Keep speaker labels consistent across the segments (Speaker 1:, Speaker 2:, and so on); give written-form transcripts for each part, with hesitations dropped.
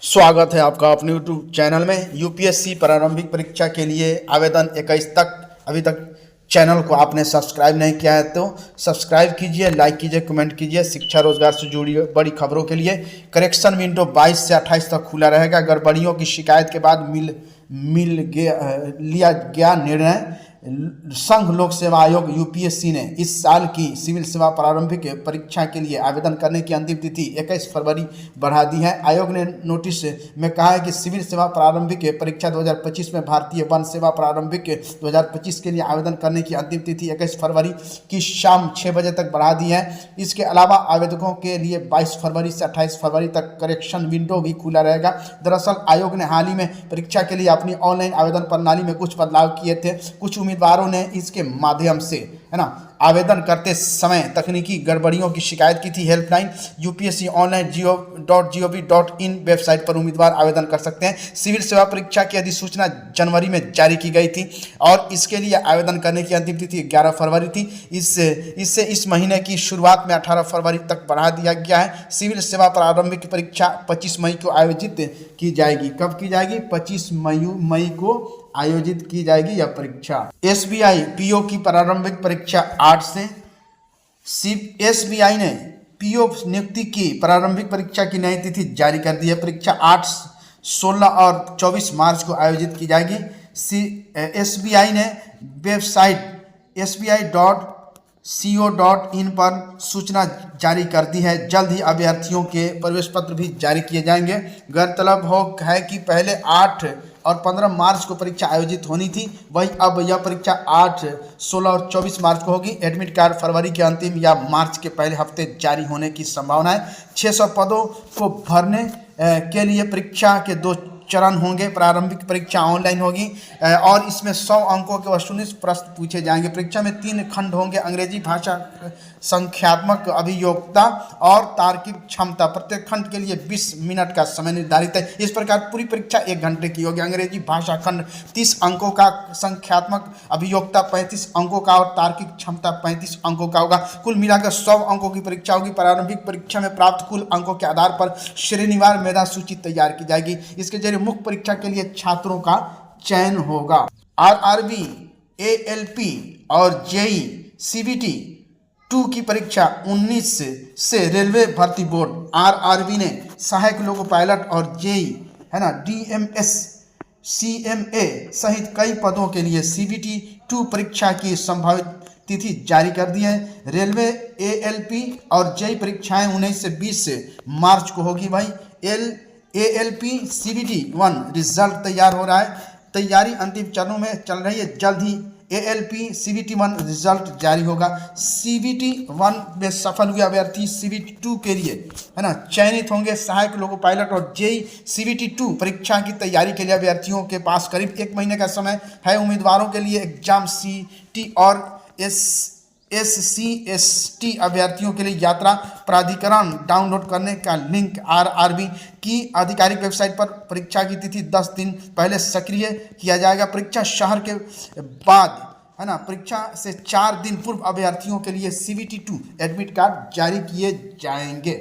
Speaker 1: स्वागत है आपका अपने YouTube चैनल में। यूपीएससी प्रारंभिक परीक्षा के लिए आवेदन 21 तक अभी तक चैनल को आपने सब्सक्राइब नहीं किया है तो सब्सक्राइब कीजिए, लाइक कीजिए, कमेंट कीजिए। शिक्षा रोजगार से जुड़ी बड़ी खबरों के लिए करेक्शन विंडो 22 से 28 तक खुला रहेगा। गड़बड़ियों की शिकायत के बाद लिया गया निर्णय। संघ लोक सेवा आयोग यूपीएससी ने इस साल की सिविल सेवा प्रारंभिक परीक्षा के लिए आवेदन करने की अंतिम तिथि 21 फरवरी बढ़ा दी है। आयोग ने नोटिस में कहा है कि सिविल सेवा प्रारंभिक परीक्षा 2025 में भारतीय वन सेवा प्रारंभिक 2025 के लिए आवेदन करने की अंतिम तिथि 21 फरवरी की शाम 6 बजे तक बढ़ा दी है। इसके अलावा आवेदकों के लिए 22 फरवरी से 28 फरवरी तक करेक्शन विंडो भी खुला रहेगा। दरअसल आयोग ने हाल ही में परीक्षा के लिए अपनी ऑनलाइन आवेदन प्रणाली में कुछ बदलाव किए थे। कुछ उम्मीदवारों ने इसके माध्यम से आवेदन करते समय तकनीकी गड़बड़ियों की शिकायत की थी। Helpline UPSC online gov.in website पर उम्मीदवार आवेदन कर सकते हैं। सिविल सेवा परीक्षा की अधिसूचना जनवरी में जारी की गई थी और इसके लिए आवेदन करने की अंतिम तिथि 11 फरवरी थी। इससे इस महीने की शुरुआत में 18 फरवरी तक बढ़ा दिया गया है। सिविल सेवा प्रारंभिक परीक्षा 25 मई को आयोजित की जाएगी। कब की जाएगी? 25 मई को आयोजित की जाएगी यह परीक्षा। एसबीआई पीओ की प्रारंभिक परीक्षा 8 से एसबीआई ने पीओ नियुक्ति की प्रारंभिक परीक्षा की नई तिथि जारी कर दी है। परीक्षा 8, 16 और 24 मार्च को आयोजित की जाएगी। एसबीआई ने वेबसाइट sbi.co.in पर सूचना जारी कर दी है। जल्द ही अभ्यर्थियों के प्रवेश पत्र भी जारी किए जाएंगे। गौरतलब है कि पहले 8 और 15 मार्च को परीक्षा आयोजित होनी थी, वही अब यह परीक्षा 8, 16 और 24 मार्च को होगी। एडमिट कार्ड फरवरी के अंतिम या मार्च के पहले हफ्ते जारी होने की संभावना है। 600 पदों को भरने के लिए परीक्षा के 2 चरण होंगे। प्रारंभिक परीक्षा ऑनलाइन होगी और इसमें 100 अंकों के वस्तुनिष्ठ प्रश्न पूछे जाएंगे। परीक्षा में 3 खंड होंगे: अंग्रेजी भाषा, संख्यात्मक अभियोक्ता और तार्किक क्षमता। प्रत्येक खंड के लिए 20 मिनट का समय निर्धारित है। इस प्रकार पूरी परीक्षा 1 घंटे की होगी। अंग्रेजी भाषा खंड 30 अंकों का, संख्यात्मक अभियोक्ता 35 अंकों का और तार्किक क्षमता 35 अंकों का होगा। कुल मिलाकर 100 अंकों की परीक्षा होगी। प्रारंभिक परीक्षा में प्राप्त कुल अंकों के आधार पर श्रेणीवार मेधा सूची तैयार की जाएगी। इसके जरिए मुख्य परीक्षा के लिए छात्रों का चयन होगा। आरआरबी, एएलपी और जेई सीबीटी 2 की परीक्षा 19 से रेलवे भर्ती बोर्ड आरआरबी ने सहायक लोको पायलट और जेई डीएमएस, सीएमए सहित कई पदों के लिए सीबीटी 2 परीक्षा की संभावित तिथि जारी कर दी है। रेलवे एएलपी और जेई परीक्षाएं 19 से 20 मार्च को होगी। भाई एएलपी सीबीटी 1 रिजल्ट तैयार हो रहा है। तैयारी अंतिम चरणों में चल रही है। जल्द ही एएलपी सीबीटी 1 रिजल्ट जारी होगा। सीबीटी 1 में सफल हुए अभ्यर्थी सीबीटी 2 के लिए चयनित होंगे। सहायक लोको पायलट और जेई सीबीटी 2 परीक्षा की तैयारी के लिए अभ्यर्थियों के पास करीब 1 महीने का समय है। उम्मीदवारों के लिए एग्जाम सीटी और SCST अभ्यर्थियों के लिए यात्रा प्राधिकरण डाउनलोड करने का लिंक आरआरबी की आधिकारिक वेबसाइट पर परीक्षा की तिथि 10 दिन पहले सक्रिय किया जाएगा। परीक्षा शहर के बाद परीक्षा से 4 दिन पूर्व अभ्यर्थियों के लिए सीबीटी 2 एडमिट कार्ड जारी किए जाएंगे।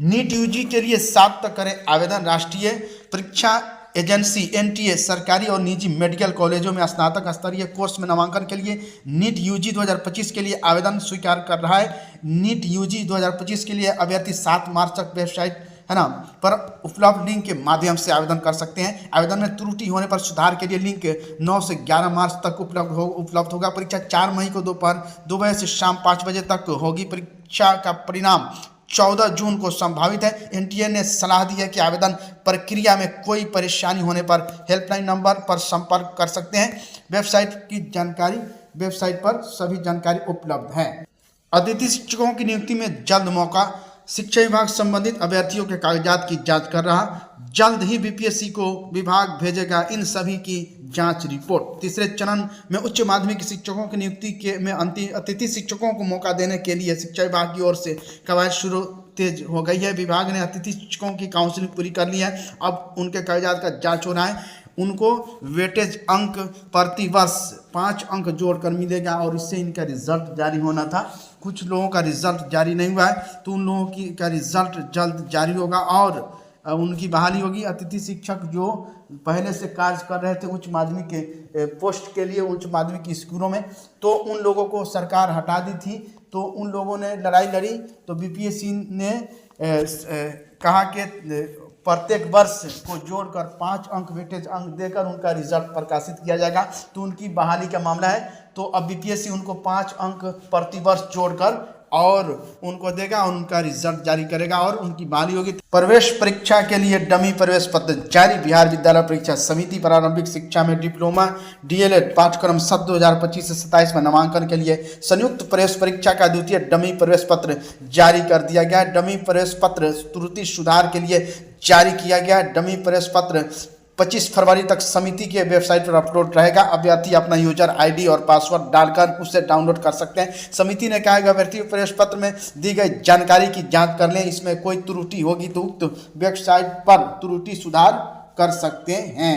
Speaker 1: नीट यूजी के लिए 7 तक करें आवेदन। राष्ट्रीय परीक्षा एजेंसी एनटीए सरकारी और निजी मेडिकल कॉलेजों में स्नातक स्तरीय कोर्स में नामांकन के लिए नीट यूजी 2025 के लिए आवेदन स्वीकार कर रहा है। नीट यूजी 2025 के लिए अभ्यर्थी 7 मार्च तक वेबसाइट पर उपलब्ध लिंक के माध्यम से आवेदन कर सकते हैं। आवेदन में त्रुटि होने पर सुधार के लिए लिंक 9 से 11 मार्च तक उपलब्ध होगा। परीक्षा 4 मई को दोपहर 2 बजे से शाम 5 बजे तक होगी। परीक्षा का परिणाम 14 जून को संभावित है। एनटीए ने सलाह दी है कि आवेदन प्रक्रिया में कोई परेशानी होने पर हेल्पलाइन नंबर पर संपर्क कर सकते हैं। वेबसाइट पर सभी जानकारी उपलब्ध है। अतिथि शिक्षकों की नियुक्ति में जल्द मौका। शिक्षा विभाग संबंधित अभ्यर्थियों के कागजात की जांच कर रहा। जल्द ही बीपीएससी को विभाग भेजेगा इन सभी की जांच रिपोर्ट। तीसरे चरण में उच्च माध्यमिक शिक्षकों की नियुक्ति में अतिथि शिक्षकों को मौका देने के लिए शिक्षा विभाग की ओर से कवायद शुरू तेज हो गई है। विभाग ने अतिथि शिक्षकों की काउंसलिंग पूरी कर ली है। अब उनके कागजात का जांच हो रहा है। उनको वेटेज अंक प्रति वर्ष 5 अंक जोड़कर मिलेगा और इससे इनका रिजल्ट जारी होना था। कुछ लोगों का रिजल्ट जारी नहीं हुआ है तो उन लोगों का रिजल्ट जल्द जारी होगा और उनकी बहाली होगी। अतिथि शिक्षक जो पहले से कार्य कर रहे थे उच्च माध्यमिक के पोस्ट के लिए उच्च माध्यमिक स्कूलों में, तो उन लोगों को सरकार हटा दी थी। तो उन लोगों ने लड़ाई लड़ी, तो बीपीएससी ने कहा कि प्रत्येक वर्ष को जोड़कर 5 अंक वेटेज अंक देकर उनका रिजल्ट प्रकाशित किया जाएगा। तो उनकी बहाली का मामला है, तो अब बीपीएससी उनको 5 अंक प्रति वर्ष जोड़कर और उनको देगा और उनका रिजल्ट जारी करेगा और उनकी बहाली होगी। प्रवेश परीक्षा के लिए डमी प्रवेश पत्र जारी। बिहार विद्यालय परीक्षा समिति प्रारंभिक शिक्षा में डिप्लोमा डीएलएड पाठ्यक्रम सत्र 2025 से 27 में नामांकन के लिए संयुक्त प्रवेश परीक्षा का द्वितीय डमी प्रवेश पत्र जारी कर दिया गया। डमी प्रवेश पत्र त्रुटि सुधार के लिए जारी किया गया। डमी प्रवेश पत्र 25 फरवरी तक समिति के वेबसाइट पर अपलोड रहेगा। अभ्यर्थी अपना यूजर आईडी और पासवर्ड डालकर उसे डाउनलोड कर सकते हैं। समिति ने कहा है कि अभ्यर्थी प्रवेश पत्र में दी गई जानकारी की जांच कर लें, इसमें कोई त्रुटि होगी तो उक्त वेबसाइट पर त्रुटि सुधार कर सकते हैं।